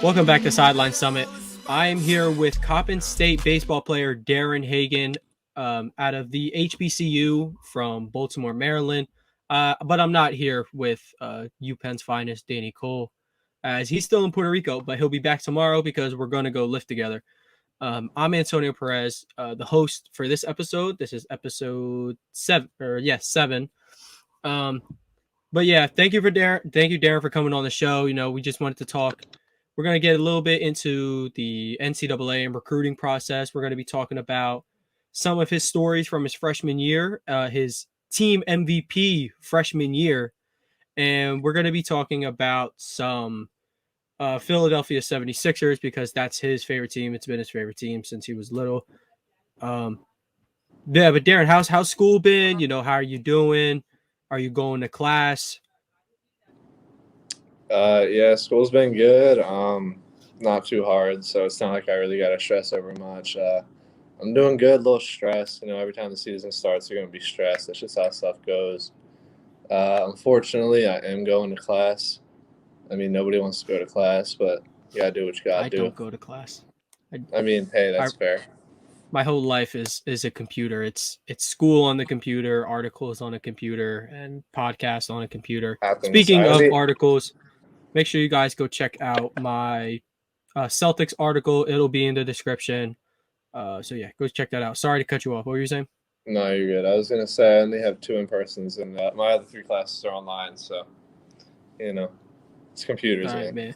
Welcome back to Sideline Summit. I am here with Coppin State baseball player Darren Hagan out of the HBCU from Baltimore, Maryland. But I'm not here with UPenn's finest, Danny Cole, as he's still in Puerto Rico, but he'll be back tomorrow because we're going to go lift together. I'm Antonio Perez, the host for this episode. This is episode 7. Um, but yeah, thank you, Darren, for coming on the show. You know, we just wanted to talk. We're going to get a little bit into the NCAA and recruiting process. We're going to be talking about some of his stories from his freshman year, his team MVP freshman year, and we're going to be talking about some Philadelphia 76ers because that's his favorite team. It's been his favorite team since he was little. Yeah, but Darren, how's school been? You know, how are you doing? Are you going to class? Yeah, school's been good. Not too hard, so it's not like I really got to stress over much. I'm doing good, a little stressed. You know, every time the season starts, you're going to be stressed. That's just how stuff goes. Unfortunately, I am going to class. I mean, nobody wants to go to class, but you got to do what you got I to do. don't go to class. I mean, hey, I that's fair. my whole life is a computer. It's school on the computer, articles on a computer, and podcasts on a computer. Happens. Speaking of articles, make sure you guys go check out my Celtics article. It'll be in the description. So yeah, go check that out. Sorry to cut you off. What were you saying? No, you're good. I was going to say I only have 2 in-persons, and my other 3 classes are online, so, you know, it's computers, All right, man.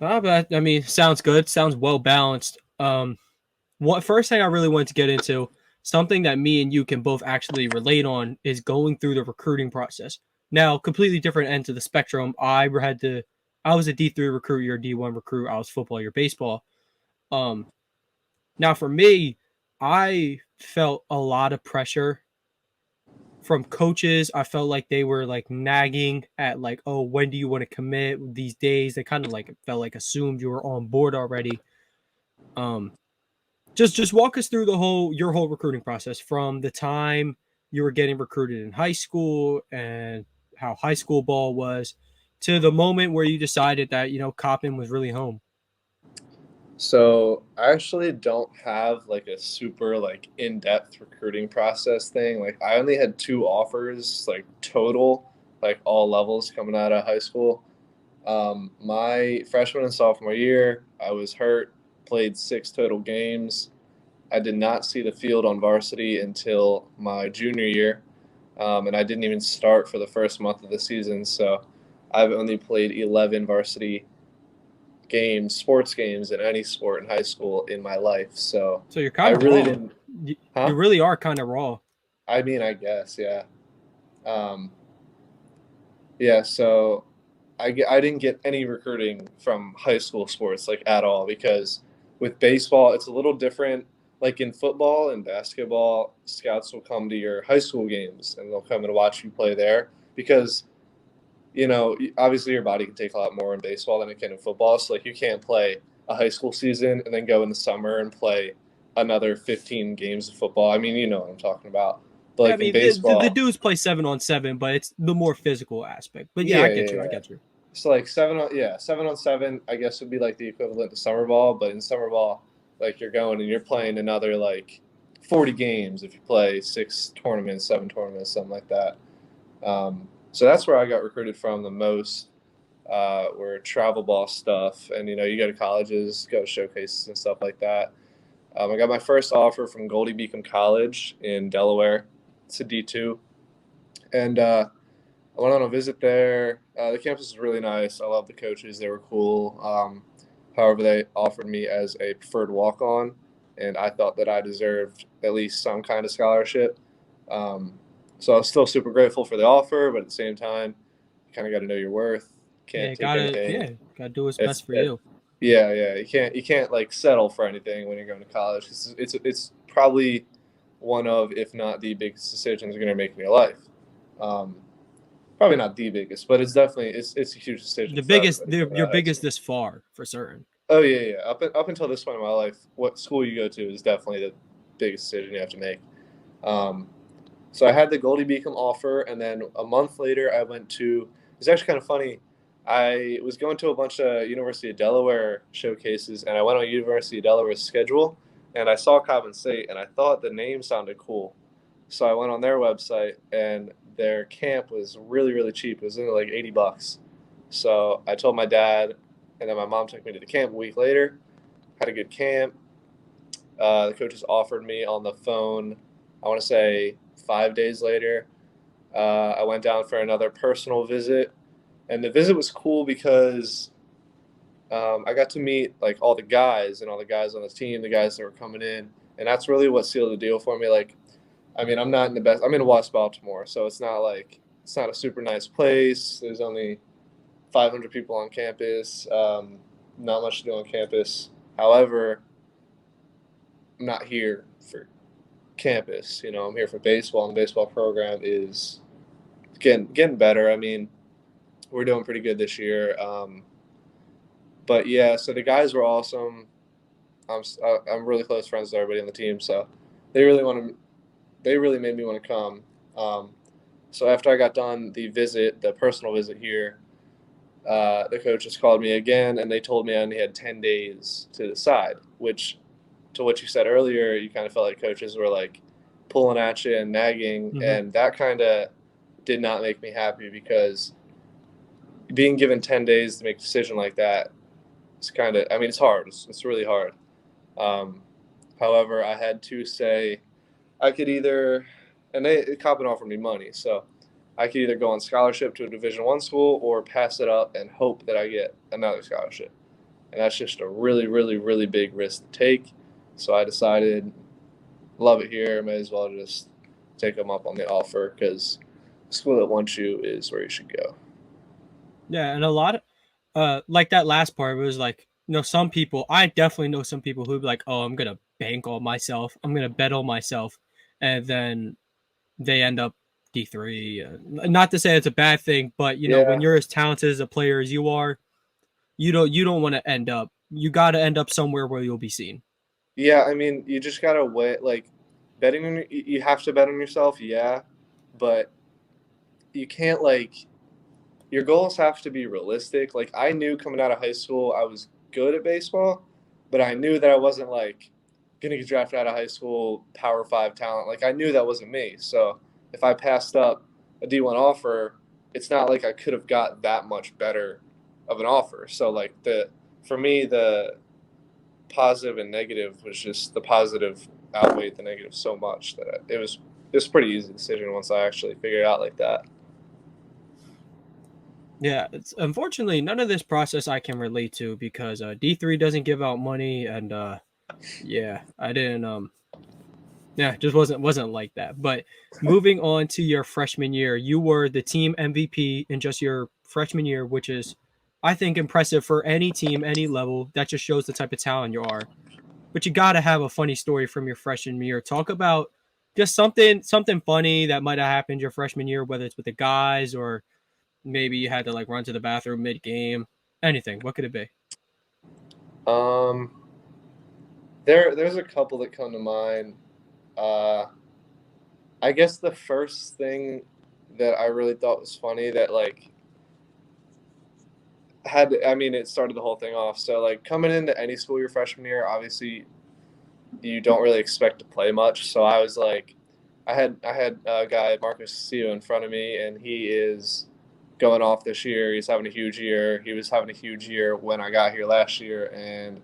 man. But I mean, sounds good. Sounds well balanced. What first thing I really wanted to get into, something that me and you can both actually relate on, is going through the recruiting process. Now, completely different end of the spectrum. I was a D3 recruit, you're a D1 recruit. I was football, you're baseball. Um, Now for me, I felt a lot of pressure from coaches. I felt like they were like nagging at like, oh, when do you want to commit these days? They kind of like felt like assumed you were on board already. Um, just walk us through your whole recruiting process from the time you were getting recruited in high school and how high school ball was to the moment where you decided that, you know, Coppin was really home. So I actually don't have like a super like in-depth recruiting process thing. Like I only had 2 offers like total, like all levels coming out of high school. My freshman and sophomore year, I was hurt, played 6 total games. I did not see the field on varsity until my junior year, and I didn't even start for the first month of the season. So I've only played 11 varsity games, sports games in any sport in high school in my life. So So you're I kind of really raw. didn't, You huh? really are kind of raw. I mean, I guess, yeah. Um, yeah, so I didn't get any recruiting from high school sports like at all because with baseball, it's a little different. Like in football and basketball, scouts will come to your high school games and they'll come and watch you play there because obviously your body can take a lot more in baseball than it can in football. So like you can't play a high school season and then go in the summer and play another 15 games of football. I mean, you know what I'm talking about. But Yeah, I like in mean the baseball, dudes play 7-on-7, but it's the more physical aspect. But yeah, I yeah, get yeah, you. I yeah. get you. So like 7 on 7, I guess would be like the equivalent to summer ball. But in summer ball, like you're going and you're playing another like 40 games if you play 6 tournaments, 7 tournaments, something like that. So that's where I got recruited from the most. Were travel ball stuff, and you go to colleges, go to showcases and stuff like that. I got my first offer from Goldie Beacom College in Delaware. It's a D2, and I went on a visit there. The campus is really nice. I love the coaches; they were cool. However, they offered me as a preferred walk-on, and I thought that I deserved at least some kind of scholarship. Um, so I was still super grateful for the offer, but at the same time, you kind of got to know your worth. Can't take anything Gotta do what's if, best for if you. yeah, yeah, you can't like settle for anything when you're going to college. It's probably one of, if not the biggest decisions you're going to make in your life. Um, Probably not the biggest, but it's a huge decision The for biggest, everybody coming your out of high biggest school. this far for certain. Oh yeah, yeah. Up until this point in my life, what school you go to is definitely the biggest decision you have to make. Um, so I had the Goldie Beacom offer, and then a month later, I went to. It's actually kind of funny. I was going to a bunch of University of Delaware showcases, and I went on University of Delaware's schedule, and I saw Coppin State, and I thought the name sounded cool. So I went on their website, and their camp was really, really cheap. It was only like $80. So I told my dad, and then my mom took me to the camp a week later. Had a good camp. The coaches offered me on the phone, I want to say 5 days later. I went down for another personal visit, and the visit was cool because I got to meet like all the guys and all the guys on the team, the guys that were coming in, and that's really what sealed the deal for me. Like, I mean, I'm not in the best. I'm in West Baltimore, so it's not a super nice place. There's only 500 people on campus. Not much to do on campus. However, I'm not here for campus. I'm here for baseball, and the baseball program is getting better. I mean, we're doing pretty good this year. But yeah, so the guys were awesome. I'm really close friends with everybody on the team, so they really want to. They really made me want to come. So after I got done the personal visit here, the coaches called me again, and they told me I only had 10 days to decide. Which, to what you said earlier, you kind of felt like coaches were like pulling at you and nagging, Mm-hmm. and that kind of did not make me happy because being given 10 days to make a decision like that, it's kind of, I mean, it's hard. It's really hard. Um, However, I had to say I could either, and Coppin offered me money, so I could either go on scholarship to a Division I school or pass it up and hope that I get another scholarship. And that's just a really, really, really big risk to take. So I decided, love it here, may as well just take them up on the offer because the school that wants you is where you should go. Yeah, and a lot of like that last part was like, some people, I definitely know some people who'd be like, oh, I'm gonna bank on myself, I'm gonna bet on myself, and then they end up D3. Not to say it's a bad thing, but when Yeah, you're as talented as a player as you are, you don't want to end up. You got to end up somewhere where you'll be seen. yeah. I mean, you just gotta wait. Like betting on you have to bet on yourself, yeah, but you can't like your goals have to be realistic. Like I knew coming out of high school I was good at baseball, but I knew that I wasn't like gonna get drafted out of high school Power 5 talent. Like I knew that wasn't me. So if I passed up a D1 offer, it's not like I could have got that much better of an offer. So like the for me the positive and negative was just the positive outweighed the negative so much that it was a pretty easy decision once I actually figured it out like that. Yeah, it's unfortunately none of this process I can relate to because D3 doesn't give out money, and yeah, I didn't yeah, just wasn't like that. But moving on to your freshman year, you were the team MVP in just your freshman year, which is, I think, impressive for any team, any level. That just shows the type of talent you are. But you got to have a funny story from your freshman year. Talk about just something funny that might have happened your freshman year, whether it's with the guys or maybe you had to like run to the bathroom mid game. Anything. What could it be? Um, there's a couple that come to mind. Uh, I guess the first thing that I really thought was funny that like I mean, it started the whole thing off. So like coming into any school your freshman year, obviously you don't really expect to play much. So I was like, I had a guy Marcus Castillo in front of me, and he is going off this year. He's having a huge year. He was having a huge year when I got here last year, and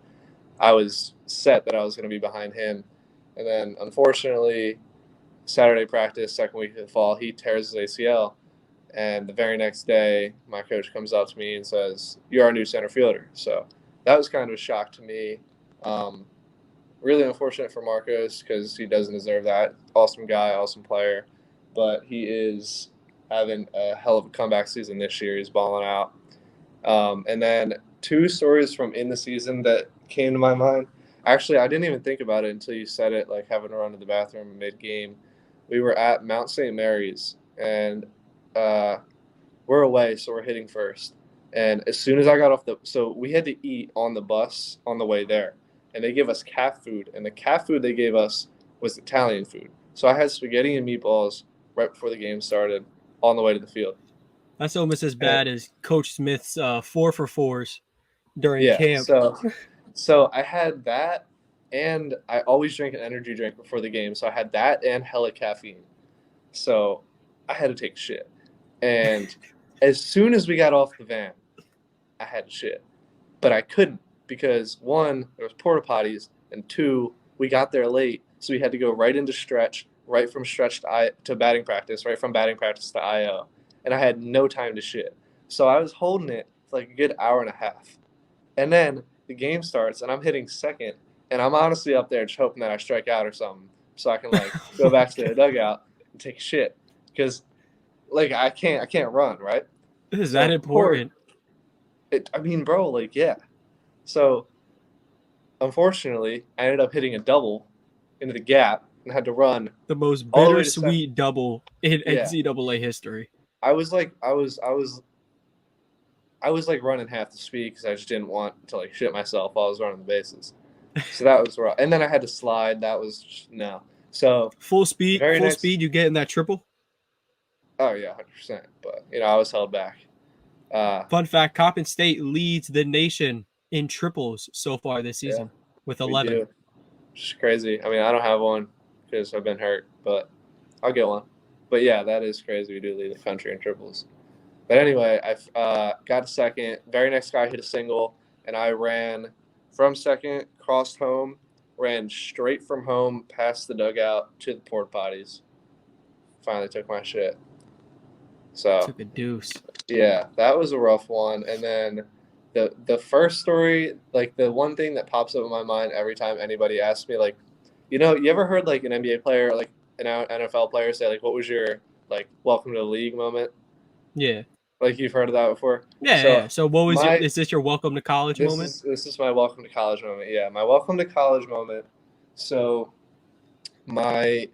I was set that I was going to be behind him. And then unfortunately, Saturday practice, second week of the fall, he tears his ACL. And the very next day, my coach comes up to me and says, "You're our new center fielder." So that was kind of a shock to me. Um, Really unfortunate for Marcos because he doesn't deserve that. Awesome guy, awesome player, but he is having a hell of a comeback season this year. He's balling out. And then two stories from in the season that came to my mind. Actually, I didn't even think about it until you said it, like having to run to the bathroom mid game. We were at Mount St. Mary's, and uh, we're away, so we're hitting first. And as soon as I got so we had to eat on the bus on the way there, and they give us cat food, and the cat food they gave us was Italian food. So I had spaghetti and meatballs right before the game started on the way to the field. That's almost as bad as Coach Smith's 4-for-4s during Yeah. camp. So I had that, and I always drink an energy drink before the game. So I had that and hella caffeine. So I had to take shit. And as soon as we got off the van, I had to shit. But I couldn't because one, there was porta potties, and two, we got there late, so we had to go right into stretch, right from stretch to batting practice, right from batting practice to IO, and I had no time to shit. So I was holding it for like a good hour and a half, and then the game starts, and I'm hitting second, and I'm honestly up there just hoping that I strike out or something, so I can like go back to the dugout and take a shit, because like I can't run, right? Is So that of course, important? I mean, bro, like yeah. So unfortunately, I ended up hitting a double into the gap and had to run The most all the way to second. bittersweet double in Yeah, NCAA history. I was like running half the speed because I just didn't want to like shit myself while I was running the bases. So that was rough. And then I had to slide. That was just, no. So Full speed, very full next. speed. You get in that triple. Oh yeah, 100%. But I was held back. Fun fact: Coppin State leads the nation in triples so far this Yeah, season with we 11. do. Just crazy. I mean, I don't have one because I've been hurt, but I'll get one. But yeah, that is crazy. We do lead the country in triples. But anyway, I got to second. Very next guy hit a single, and I ran from second, crossed home, ran straight from home past the dugout to the porta potties. Finally took my shit. So Took a deuce. yeah, that was a rough one. And then the first story, like the one thing that pops up in my mind every time anybody asks me, like, you ever heard like an NBA player, like an NFL player say, like, what was your like welcome to the league moment? Yeah. Like you've heard of that before. Yeah. So So what was your? my Is this your welcome to college moment? this is my welcome to college moment. Yeah, my welcome to college moment. So my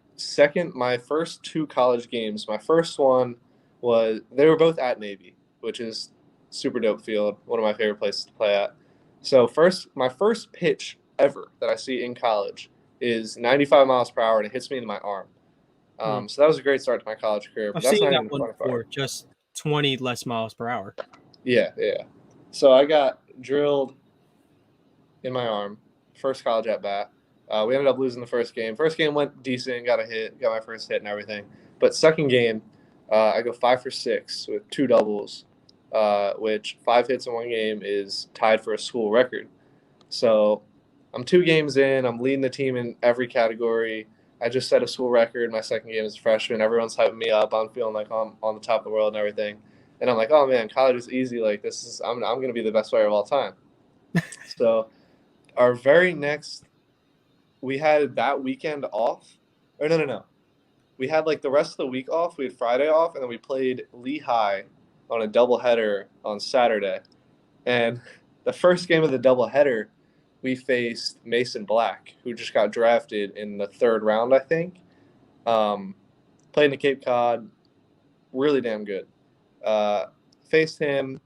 first two college games, my first one was they were both at Navy, which is super dope field, one of my favorite places to play at. So my first pitch ever that I see in college is 95 miles per hour and it hits me in my arm. Hmm. So that was a great start to my college career, but I've that's seen not that even the one funny part. before. Just 20 less miles per hour. Yeah, yeah. So I got drilled in my arm, first college at bat. We ended up losing the first game. First game went decent, got a hit, got my first hit and everything. But second game, I go 5 for 6 with two doubles, which 5 hits in one game is tied for a school record. So I'm 2 games in. I'm leading the team in every category. I just set a school record. My second game as a freshman. Everyone's hyping me up. I'm feeling like I'm on the top of the world and everything. And I'm like, oh man, college is easy. Like I'm gonna be the best player of all time. So our very next, we had that weekend off. Or no. We had like the rest of the week off. We had Friday off, and then we played Lehigh on a doubleheader on Saturday. And the first game of the doubleheader, we faced Mason Black, who just got drafted in the third round, I think. Played in the Cape Cod, really damn good. Uh, Faced him,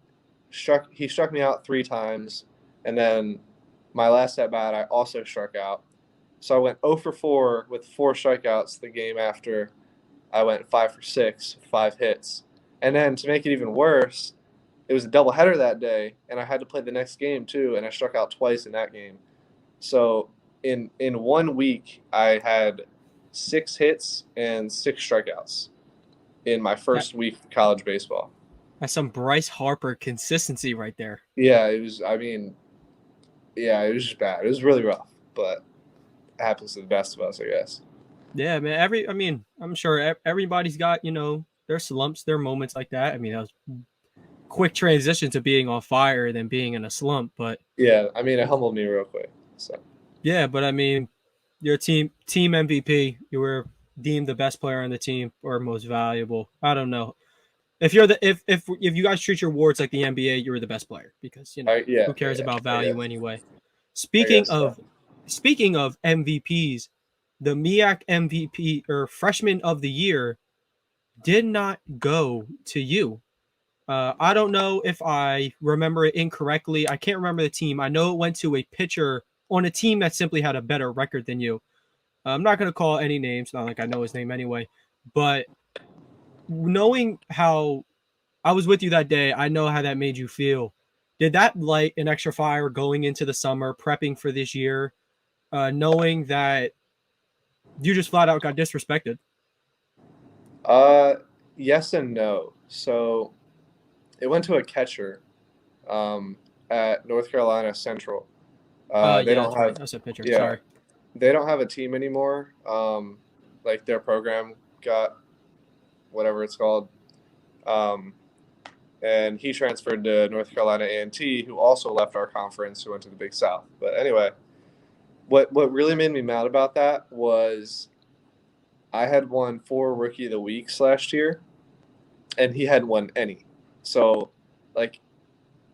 he struck me out 3 times, and then my last at bat, I also struck out. So I went 0 for 4 with 4 strikeouts the game after. I went 5 for 6, 5 hits. And then to make it even worse, it was a doubleheader that day, and I had to play the next game too, and I struck out twice in that game. So in 1 week, I had 6 hits and 6 strikeouts in my That, first week of college baseball. that's some Bryce Harper consistency right there. Yeah, it was. I mean, yeah, it was just bad. It was really rough, but it happens to the best of us, I guess. Yeah, man. I'm sure everybody's got, their slumps, their moments like that. I mean, that was quick transition to being on fire than being in a slump. But Yeah, I mean, it humbled me real quick. So yeah, but I mean, your team MVP, you were deemed the best player on the team or most valuable. I don't know. If you're the if you guys treat your awards like the NBA, you were the best player because yeah, who cares about I value guess. anyway. I Speaking guess so. of speaking of MVPs, the MEAC MVP or freshman of the year did not go to you. I don't know if I remember it incorrectly. I can't remember the team. I know it went to a pitcher on a team that simply had a better record than you. I'm not going to call any names, not like I know his name anyway. But knowing how I was with you that day. I know how that made you feel. Did that light an extra fire going into the summer, prepping for this year, knowing that you just flat out got disrespected? Uh, yes and no. So it went to a catcher um, at North Carolina Central. They Yeah, don't that's right. have, That's a pitcher. yeah, Sorry. they don't have a team anymore. Like their program got whatever it's called, um, and he transferred to North Carolina A&T, who also left our conference, who went to the Big South. But anyway, what really made me mad about that was I had won 4 Rookie of the Weeks last year, and he hadn't won any. So, like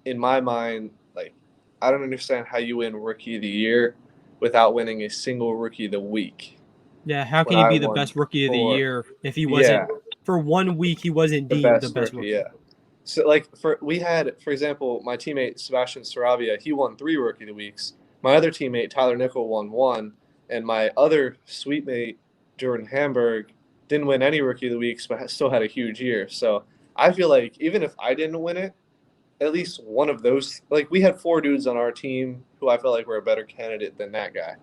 in my mind, like I don't understand how you win Rookie of the Year without winning a single Rookie of the Week. Yeah, how When can he I be the won best rookie of the 4, year if he wasn't yeah, for 1 week he wasn't the deemed the best best rookie, rookie? yeah. So like we had, for example, my teammate Sebastian Saravia, he won 3 Rookie of the Weeks. My other teammate Tyler Nickel won one, and my other sweet mate Jordan Hamburg didn't win any Rookie of the Weeks, but still had a huge year. So I feel like even if I didn't win it, at least one of those, like we had 4 dudes on our team who I felt like were a better candidate than that guy.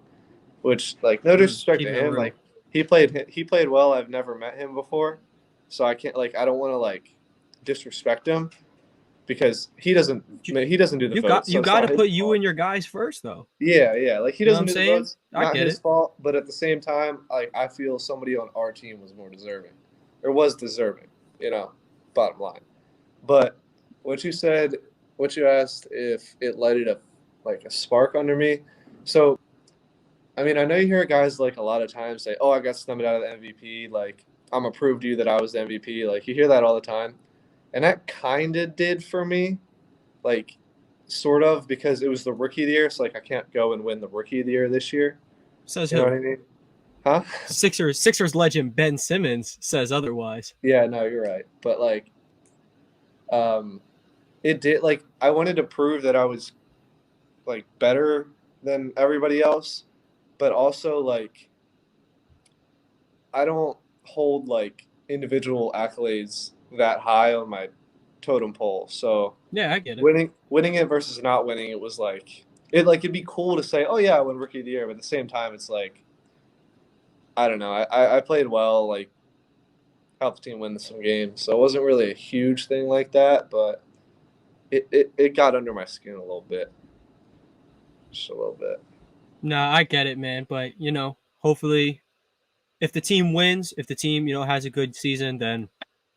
Which, like, no disrespect to Keeping it him, real. like he played well. I've never met him before, so I can't like I don't want to like disrespect him because You, he doesn't do the you got votes, so you it's got not to his put you fault. and your guys first, though. Yeah, yeah, like he You know what doesn't I'm do the saying? votes, I not get his it. fault. But at the same time, like I feel somebody on our team was more deserving, or was deserving. You know, bottom line. But what you said, what you asked, if it lighted up like a spark under me. So I mean, I know you hear guys like a lot of times say, "Oh, I got snubbed out of the MVP." Like, I'm gonna prove to you that I was the MVP. Like, you hear that all the time, and that kind of did for me, like, sort of because it was the Rookie of the Year. So like, I can't go and win the Rookie of the Year this year. Says You know what who? I mean? Huh? Sixers legend Ben Simmons says otherwise. Yeah, no, you're right. But like, um, it did. Like, I wanted to prove that I was like better than everybody else, but also like I don't hold like individual accolades that high on my totem pole. So Yeah, I get it. winning it versus not winning it was like it'd be cool to say, oh yeah, I won Rookie of the Year, but at the same time, it's like I don't know. I played well, like helped the team win some games, so it wasn't really a huge thing like that, but it got under my skin a little bit, just a little bit. Nah, I get it, man. But hopefully, if the team wins, if the team has a good season, then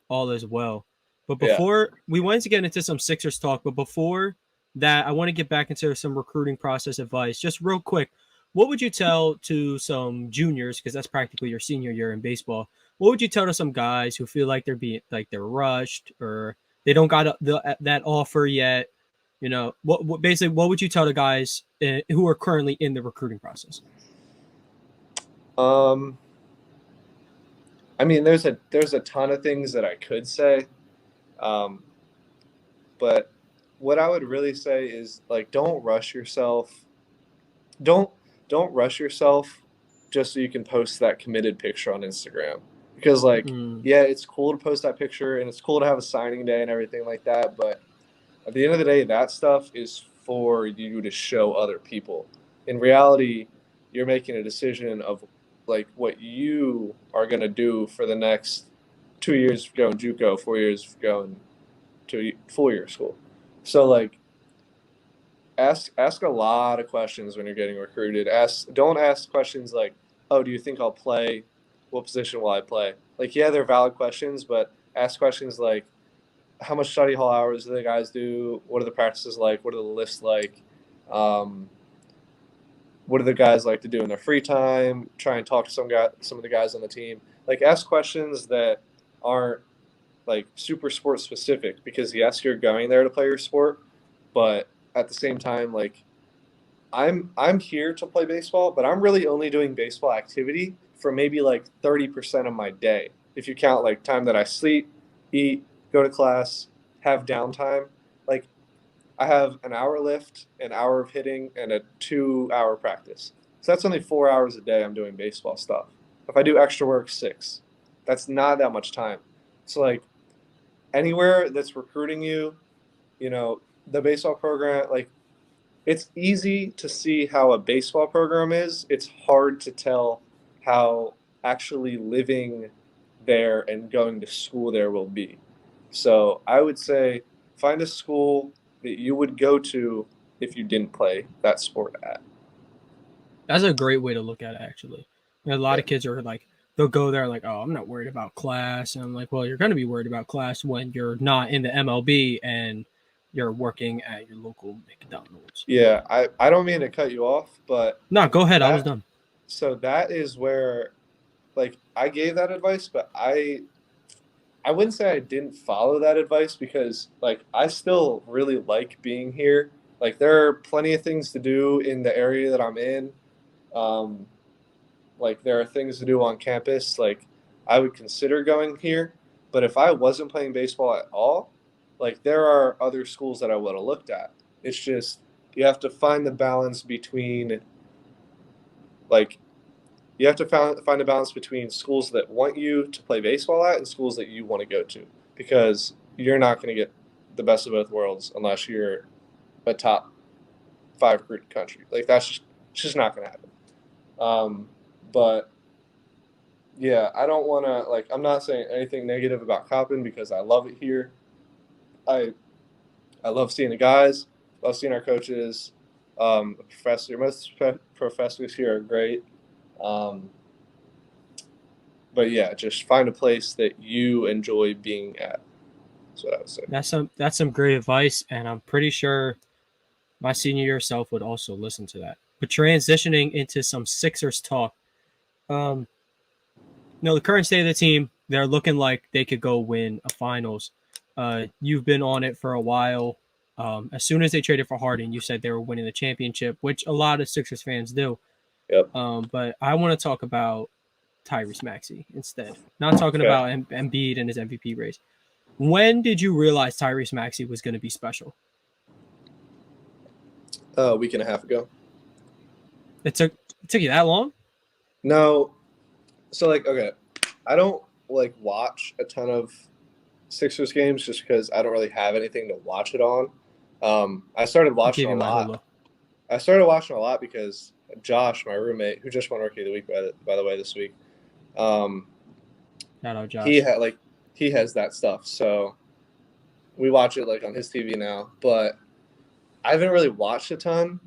all is well. But Yeah. before we wanted to get into some Sixers talk, but before that, I want to get back into some recruiting process advice. Just real quick, what would you tell to some juniors, because that's practically your senior year in baseball? What would you tell to some guys who feel like they're rushed or they don't got that offer yet? What basically what would you tell the guys who are currently in the recruiting process? Um, I mean, there's a ton of things that I could say. Um, But what I would really say is like don't rush yourself. Don't don't rush yourself just so you can post that committed picture on Instagram. Because like Mm, yeah, it's cool to post that picture and it's cool to have a signing day and everything like that, but at the end of the day that stuff is for you to show other people. In reality, you're making a decision of like what you are going to do for the next 2 years going JUCO, 4 years going to 4 year school. So like ask a lot of questions when you're getting recruited. Don't ask questions like, "Oh, do you think I'll play? What position will I play?" Like, yeah, they're valid questions, but ask questions like, "How much study hall hours do the guys do? What are the practices like? What are the lifts like? Um, what do the guys like to do in their free time? Try and talk to some of the guys on the team. Like, ask questions that aren't like super sport specific because yes, you're going there to play your sport, but at the same time, like I'm here to play baseball, but I'm really only doing baseball activity for maybe like 30% of my day. If you count like time that I sleep, eat, go to class, have downtime, like I have an hour lift, an hour of hitting, and a 2 hour practice. So that's only 4 hours a day I'm doing baseball stuff. If I do extra work, six. That's not that much time. So like anywhere that's recruiting you, the baseball program, like it's easy to see how a baseball program is. It's hard to tell how actually living there and going to school there will be. So I would say find a school that you would go to if you didn't play that sport at. That's a great way to look at it, actually. A lot Yeah. of kids are like, they'll go there like, oh, I'm not worried about class. And I'm like, well, you're going to be worried about class when you're not in the MLB and you're working at your local McDonald's. Yeah, I don't mean to cut you off, but No, go ahead. I was that done. so that is where like I gave that advice, but I wouldn't say I didn't follow that advice because like I still really like being here. Like there are plenty of things to do in the area that I'm in. Um, like there are things to do on campus. Like I would consider going here, but if I wasn't playing baseball at all, like there are other schools that I would have looked at. It's just you have to find the balance between like you have to find a balance between schools that want you to play baseball at and schools that you want to go to because you're not going to get the best of both worlds unless you're a top 5 recruit country. Like that's just not going to happen. But yeah, I don't want to like. I'm not saying anything negative about Coppin because I love it here. I I love seeing the guys. Love seeing our coaches. Professors here are great. Um, but yeah, just find a place that you enjoy being at. That's what I would say. That's some great advice, and I'm pretty sure my senior year self would also listen to that. But transitioning into some Sixers talk, um, the current state of the team, they're looking like they could go win a finals. You've been on it for a while. As soon as they traded for Harden, you said they were winning the championship, which a lot of Sixers fans do. Yep. But I want to talk about Tyrese Maxey instead. Not talking Okay. about Embiid and his MVP race. When did you realize Tyrese Maxey was going to be special? A week and a half ago. It took you that long? No. So like, okay, I don't like watch a ton of Sixers games just because I don't really have anything to watch it on. I started watching a lot. I started watching a lot because Josh, my roommate, who just won Rookie of the Week by the way this week, Shout out Josh. he has that stuff, so we watch it like on his TV now. But I haven't really watched a ton.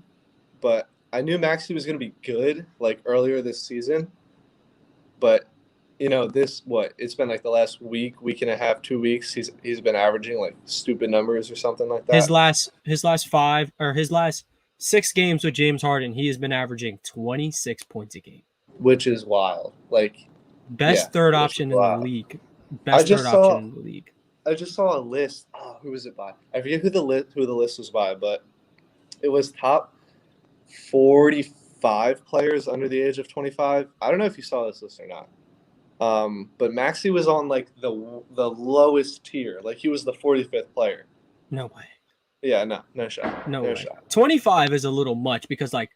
But I knew Maxey was going to be good like earlier this season. But it's been like the last week and a half, 2 weeks. He's been averaging like stupid numbers or something like that. His last 6 games with James Harden, he has been averaging 26 points a game, which is wild. Like best third option in the league. I just saw a list. Oh, who was it by? I forget who the list was by, but it was top 45 players under the age of 25. I don't know if you saw this list or not. But Maxey was on like the lowest tier. Like he was the 45th player. No way. Yeah, no shot. No way. Shot. 25 is a little much because like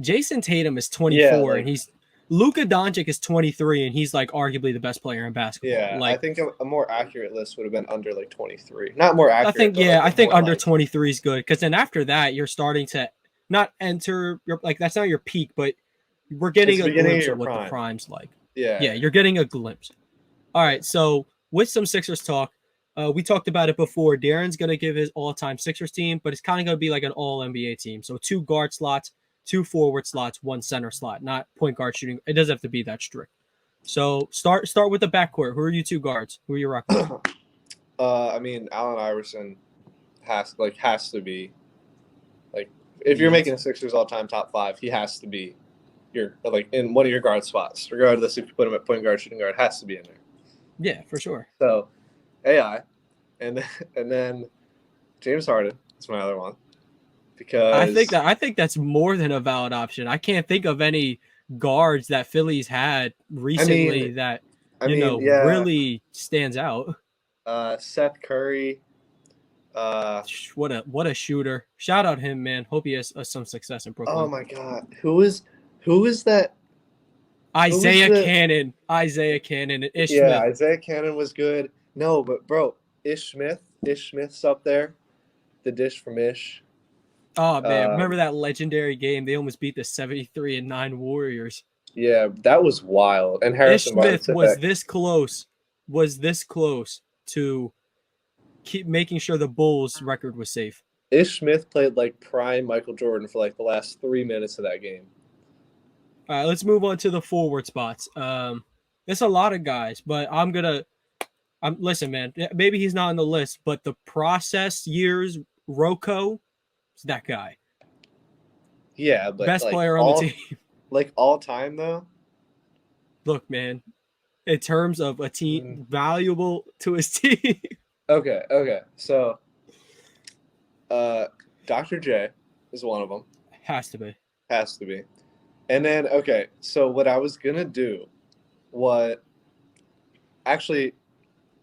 Jason Tatum is 24 and he's Luka Doncic is 23 and he's like arguably the best player in basketball. Yeah, like, I think a more accurate list would have been under like 23. Not more accurate. I think under 23 is good because then after that you're starting to not enter your like that's not your peak, but we're getting a glimpse of what the prime's like. Yeah, you're getting a glimpse. All right, so with some Sixers talk, we talked about it before. Darren's going to give his all-time Sixers team, but it's kind of going to be like an all-NBA team. So 2 guard slots, 2 forward slots, 1 center slot, not point guard shooting. It doesn't have to be that strict. So start with the backcourt. Who are you 2 guards? Who are you rocking? I mean, Allen Iverson has to be like if you're making a Sixers all-time top 5, he has to be your like in one of your guard spots, regardless if you put him at point guard, shooting guard, has to be in there. Yeah, for sure. So AI, and then James Harden is my other one because I think that's more than a valid option. I can't think of any guards that Philly's had recently really stands out. Seth Curry. What a shooter! Shout out him, man. Hope he has some success in Brooklyn. Oh my God, who is that? Isaiah Cannon and Ish Smith. Isaiah Cannon was good. No, but bro, Ish Smith. Ish Smith's up there. The dish from Ish. Oh man, remember Um, that legendary game? They almost beat the 73-9 Warriors. yeah, that was wild. And Ish Harrison Barnes Smith hit was that. this close to keep making sure the Bulls record was safe. Ish Smith played like prime Michael Jordan for like the last 3 minutes of that game. All right, let's move on to the forward spots. There's a lot of guys, but listen, man. Maybe he's not on the list, but the process years, Rocco, is that guy, Yeah, but best player on the team. like all time though. Look, man, in terms of a Mm, team valuable to his team, okay. So, Dr. J is one of them. has to be. Has to be. And then okay, so what I was gonna do, what actually,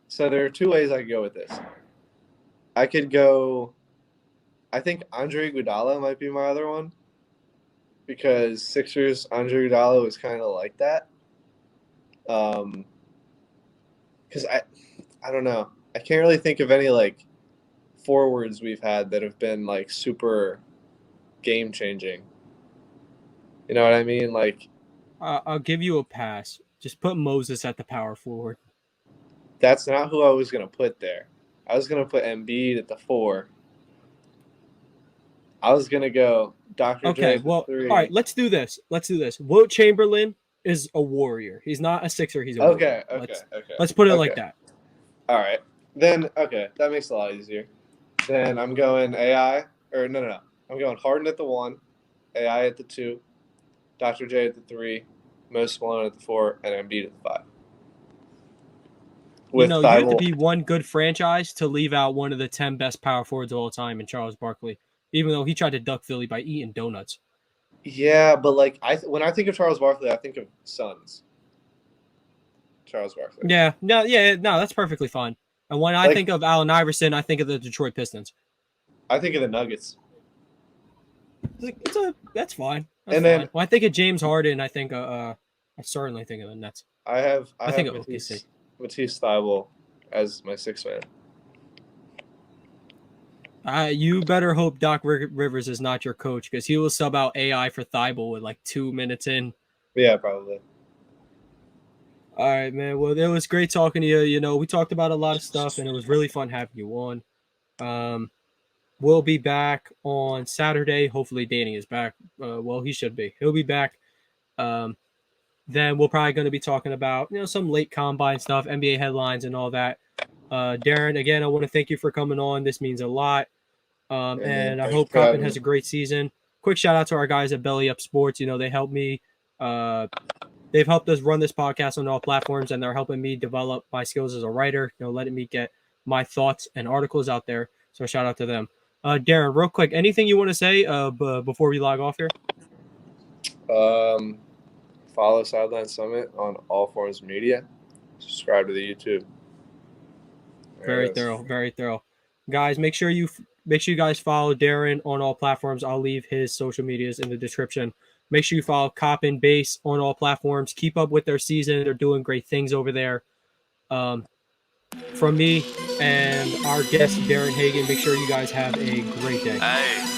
so there are two ways I could go with this. I could go. I think Andre Iguodala might be my other one because Sixers Andre Iguodala was kind of like that. Because I don't know. I can't really think of any like forwards we've had that have been like super game changing. You know what I mean? Like I'll give you a pass. Just put Moses at the power forward. that's not who I was gonna put there. I was gonna put Embiid at the 4. I was gonna go Dr. J Okay, at the well, all 3. right. Let's do this. Wilt Chamberlain is a warrior. He's not a Sixer. He's a warrior. Let's put it like Okay. that. All right. Then okay, that makes it a lot easier. Then I'm going AI or no. I'm going Harden at the 1, AI at the 2, Dr. J at the 3, Most Malone at the 4, and Embiid at the 5. You With know, you have to Thibault. be one good franchise to leave out one of the 10 best power forwards of all time in Charles Barkley, even though he tried to duck Philly by eating donuts. Yeah, but like when I think of Charles Barkley, I think of Suns. Charles Barkley. Yeah, no, that's perfectly fine. And when I Like think of Allen Iverson, I think of the Detroit Pistons. I think of the Nuggets. That's fine. That's And fine. then When I think of James Harden, I certainly think of the Nets. I have I think of OKC. Matisse Thybulle as my 6th man. You better hope Doc Rivers is not your coach because he will sub out AI for Thibault with like 2 minutes in. Yeah, probably. All right, man. Well, it was great talking to you. You know, we talked about a lot of stuff, and it was really fun having you on. We'll be back on Saturday. Hopefully, Danny is back. Well, he should be. He'll be back. Then we're probably going to be talking about some late combine stuff, NBA headlines, and all that. Darren, again, I want to thank you for coming on. This means a lot. And I Thank you hope for Coppin having me. has a great season. Quick shout out to our guys at BellyUp Sports. You know, they helped me. They've helped us run this podcast on all platforms, and they're helping me develop my skills as a writer. Letting me get my thoughts and articles out there. So shout out to them. Darren, real quick, anything you want to say before we log off here? Follow Sideline Summit on all forms of media. Subscribe to the YouTube. Very thorough. Guys, make sure you guys follow Darren on all platforms. I'll leave his social medias in the description. Make sure you follow Coppin Base on all platforms. Keep up with their season. They're doing great things over there. From me and our guest, Darren Hagan, make sure you guys have a great day. Hey.